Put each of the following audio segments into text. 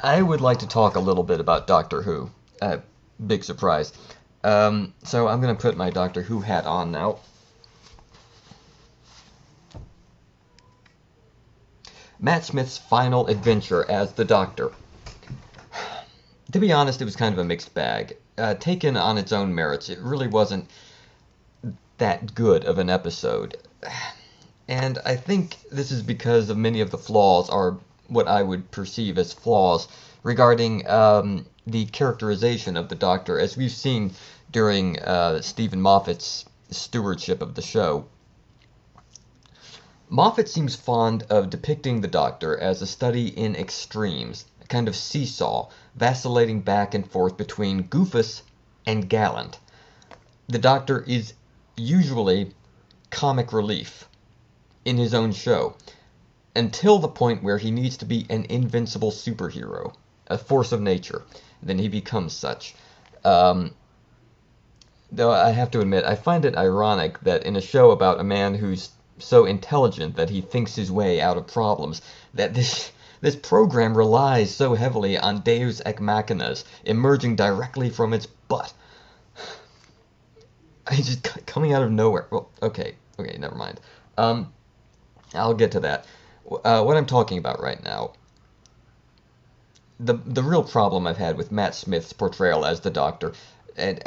I would like to talk a little bit about Doctor Who. Big surprise. So I'm going to put my Doctor Who hat on now. Matt Smith's final adventure as the Doctor. To be honest, it was kind of a mixed bag. Taken on its own merits, it really wasn't that good of an episode. And I think this is because of many of the flaws are what I would perceive as flaws regarding the characterization of the Doctor, as we've seen during Stephen Moffat's stewardship of the show. Moffat seems fond of depicting the Doctor as a study in extremes, a kind of seesaw, vacillating back and forth between goofus and gallant. The Doctor is usually comic relief in his own show, until the point where he needs to be an invincible superhero, a force of nature. Then he becomes such. Though I have to admit, I find it ironic that in a show about a man who's so intelligent that he thinks his way out of problems, that this program relies so heavily on Deus Ex Machinas emerging directly from its butt. It's just coming out of nowhere. Well, okay, never mind. I'll get to that. What I'm talking about right now, the real problem I've had with Matt Smith's portrayal as the Doctor, and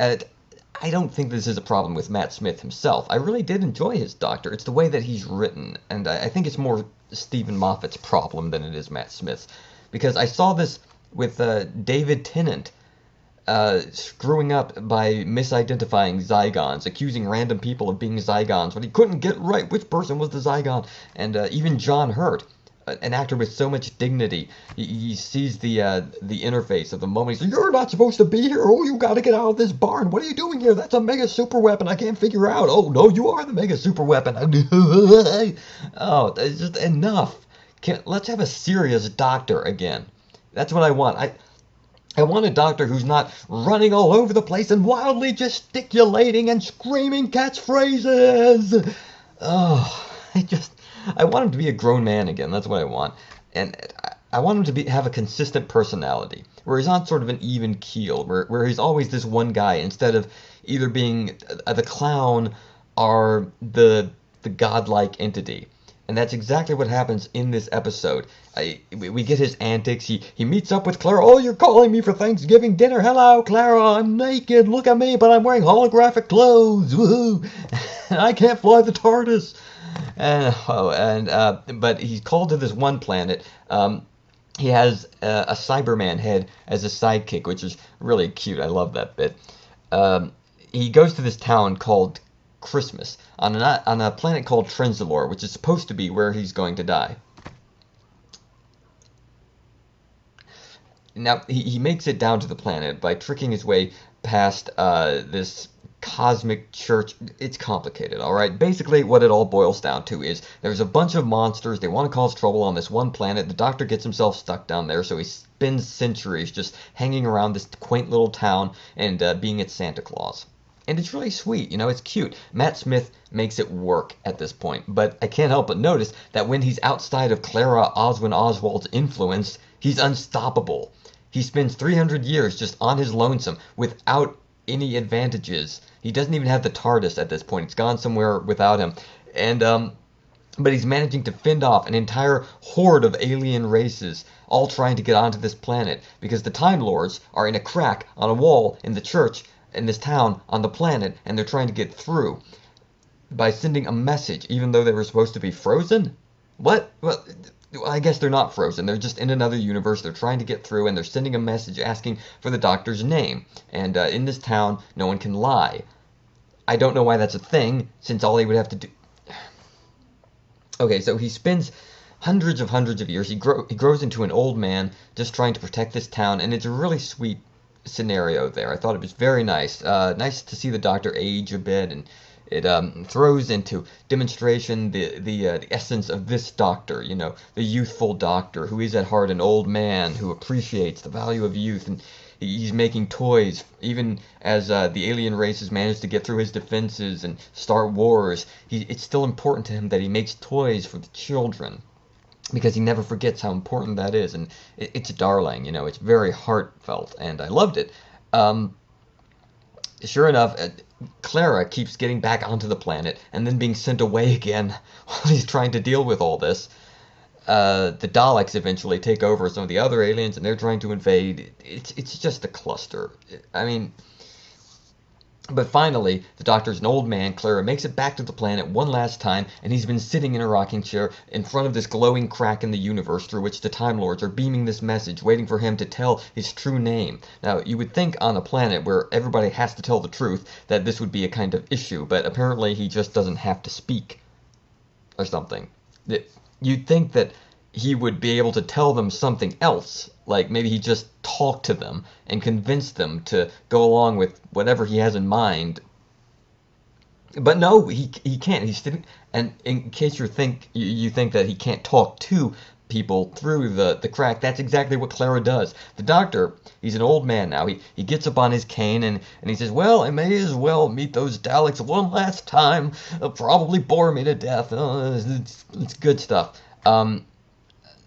I don't think this is a problem with Matt Smith himself. I really did enjoy his Doctor. It's the way that he's written, and I think it's more Stephen Moffat's problem than it is Matt Smith's. Because I saw this with David Tennant screwing up by misidentifying Zygons, accusing random people of being Zygons when he couldn't get right which person was the Zygon. And even John Hurt, an actor with so much dignity, he sees the interface of the moment. He says, "You're not supposed to be here. Oh, you got to get out of this barn. What are you doing here? That's a mega super weapon. I can't figure out. Oh no, you are the mega super weapon." Oh, it's just enough. Let's have a serious Doctor again. That's what I want. I want a Doctor who's not running all over the place and wildly gesticulating and screaming catchphrases. Oh, I want him to be a grown man again. That's what I want. And I want him to have a consistent personality, where he's on sort of an even keel, where he's always this one guy, instead of either being the clown or the godlike entity. And that's exactly what happens in this episode. We get his antics. He meets up with Clara. "Oh, you're calling me for Thanksgiving dinner. Hello, Clara. I'm naked. Look at me, but I'm wearing holographic clothes. Woohoo! I can't fly the TARDIS." But he's called to this one planet. He has a Cyberman head as a sidekick, which is really cute. I love that bit. He goes to this town called Christmas on a planet called Trenzalore, which is supposed to be where he's going to die. Now, he makes it down to the planet by tricking his way past this cosmic church. It's complicated, all right? Basically, what it all boils down to is there's a bunch of monsters. They want to cause trouble on this one planet. The Doctor gets himself stuck down there, so he spends centuries just hanging around this quaint little town and being its Santa Claus. And it's really sweet, it's cute. Matt Smith makes it work at this point, but I can't help but notice that when he's outside of Clara Oswin Oswald's influence, he's unstoppable. He spends 300 years just on his lonesome without any advantages. He doesn't even have the TARDIS at this point. It's gone somewhere without him. And but he's managing to fend off an entire horde of alien races, all trying to get onto this planet, because the Time Lords are in a crack on a wall in the church in this town on the planet, and they're trying to get through by sending a message, even though they were supposed to be frozen? What? Well, I guess they're not frozen. They're just in another universe. They're trying to get through, and they're sending a message asking for the Doctor's name. And in this town, no one can lie. I don't know why that's a thing, since all he would have to do... Okay, so he spends hundreds of years. He grows into an old man just trying to protect this town, and it's a really sweet scenario there. I thought it was very nice. Nice to see the Doctor age a bit, and it throws into demonstration the essence of this Doctor, the youthful Doctor who is at heart an old man who appreciates the value of youth, and he's making toys even as the alien races manage to get through his defenses and start wars. It's still important to him that he makes toys for the children. because he never forgets how important that is, and it's darling, it's very heartfelt, and I loved it. Um, sure enough, Clara keeps getting back onto the planet and then being sent away again while he's trying to deal with all this. The Daleks eventually take over some of the other aliens, and they're trying to invade. It's just a cluster. I mean, but finally, the Doctor's an old man. Clara makes it back to the planet one last time, and he's been sitting in a rocking chair in front of this glowing crack in the universe through which the Time Lords are beaming this message, waiting for him to tell his true name. Now, you would think on a planet where everybody has to tell the truth that this would be a kind of issue, but apparently he just doesn't have to speak or something. You'd think that he would be able to tell them something else, like maybe he just talked to them and convinced them to go along with whatever he has in mind. But no, he can't. He's sitting, and in case you think that he can't talk to people through the crack, that's exactly what Clara does. The Doctor, he's an old man now. He gets up on his cane and he says, "Well, I may as well meet those Daleks one last time. They'll probably bore me to death." It's good stuff.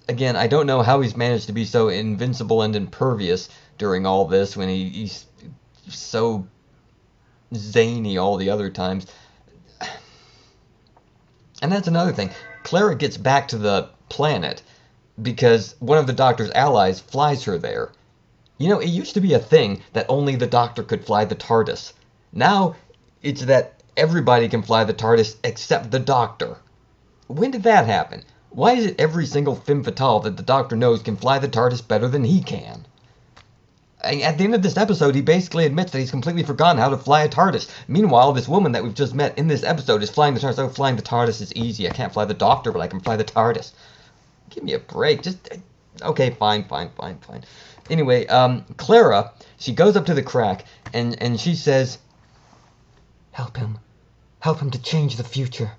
Again, I don't know how he's managed to be so invincible and impervious during all this when he's so zany all the other times. And that's another thing. Clara gets back to the planet because one of the Doctor's allies flies her there. It used to be a thing that only the Doctor could fly the TARDIS. Now, it's that everybody can fly the TARDIS except the Doctor. When did that happen? Why is it every single femme fatale that the Doctor knows can fly the TARDIS better than he can? At the end of this episode, he basically admits that he's completely forgotten how to fly a TARDIS. Meanwhile, this woman that we've just met in this episode is flying the TARDIS. Oh, flying the TARDIS is easy. I can't fly the Doctor, but I can fly the TARDIS. Give me a break. Okay, fine. Anyway, Clara, she goes up to the crack, and she says, "Help him. Help him to change the future.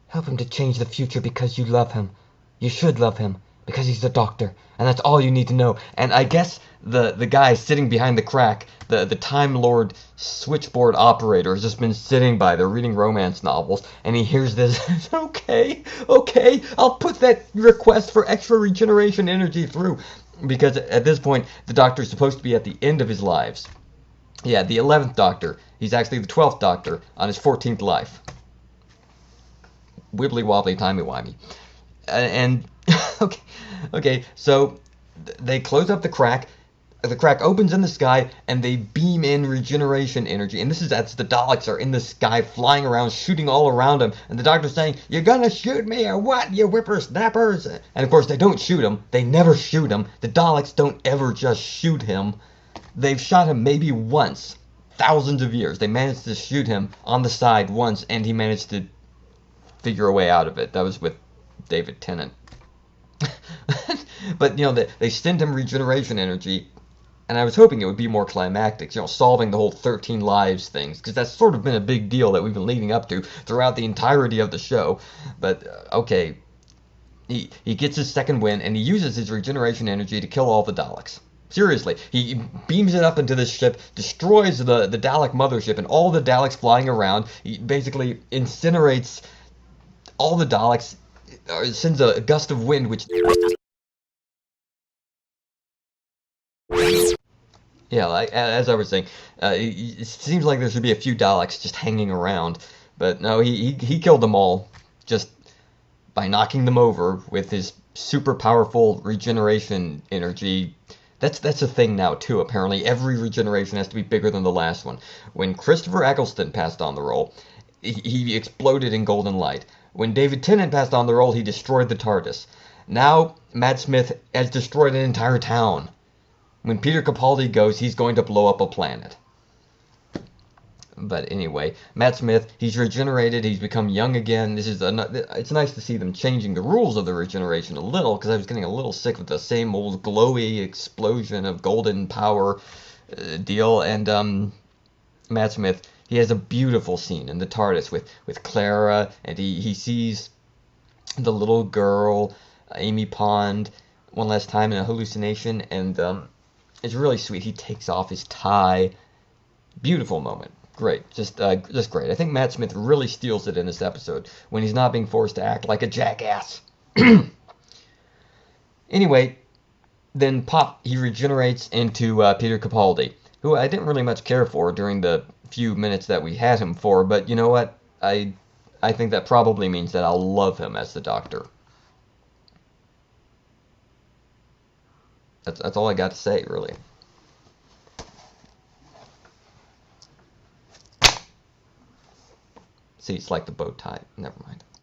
Help him to change the future because you love him. You should love him because he's the Doctor, and that's all you need to know." And I guess the guy sitting behind the crack, the Time Lord switchboard operator, has just been sitting by there reading romance novels, and he hears this. Okay, I'll put that request for extra regeneration energy through, because at this point the Doctor's supposed to be at the end of his lives. Yeah, the 11th Doctor. He's actually the 12th Doctor on his 14th life. Wibbly wobbly timey wimey. And okay, so they close up the crack. The crack opens in the sky, and they beam in regeneration energy. And this is as the Daleks are in the sky, flying around, shooting all around them. And the Doctor's saying, "You're gonna shoot me or what, you whippersnappers?" And of course, they don't shoot him. They never shoot him. The Daleks don't ever just shoot him. They've shot him maybe once, thousands of years. They managed to shoot him on the side once, and he managed to figure a way out of it. That was with David Tennant. But, they send him regeneration energy, and I was hoping it would be more climactic, solving the whole 13 lives things, because that's sort of been a big deal that we've been leading up to throughout the entirety of the show. But, okay, he gets his second win, and he uses his regeneration energy to kill all the Daleks. Seriously, he beams it up into this ship, destroys the Dalek mothership, and all the Daleks flying around. He basically incinerates all the Daleks, sends a gust of wind, which... Yeah, as I was saying, it seems like there should be a few Daleks just hanging around, but no, he killed them all just by knocking them over with his super powerful regeneration energy. That's a thing now too. Apparently, every regeneration has to be bigger than the last one. When Christopher Eccleston passed on the role, he exploded in golden light. When David Tennant passed on the role, he destroyed the TARDIS. Now, Matt Smith has destroyed an entire town. When Peter Capaldi goes, he's going to blow up a planet. But anyway, Matt Smith, he's regenerated, he's become young again. It's nice to see them changing the rules of the regeneration a little, because I was getting a little sick with the same old glowy explosion of golden power deal. And Matt Smith, he has a beautiful scene in the TARDIS with Clara, and he sees the little girl, Amy Pond, one last time in a hallucination, and it's really sweet. He takes off his tie. Beautiful moment. Great. Just great. I think Matt Smith really steals it in this episode when he's not being forced to act like a jackass. Anyway, then Pop, he regenerates into Peter Capaldi, who I didn't really much care for during the few minutes that we had him for, but you know what? I think that probably means that I'll love him as the Doctor. That's all I got to say, really. See, it's like the bow tie. Never mind.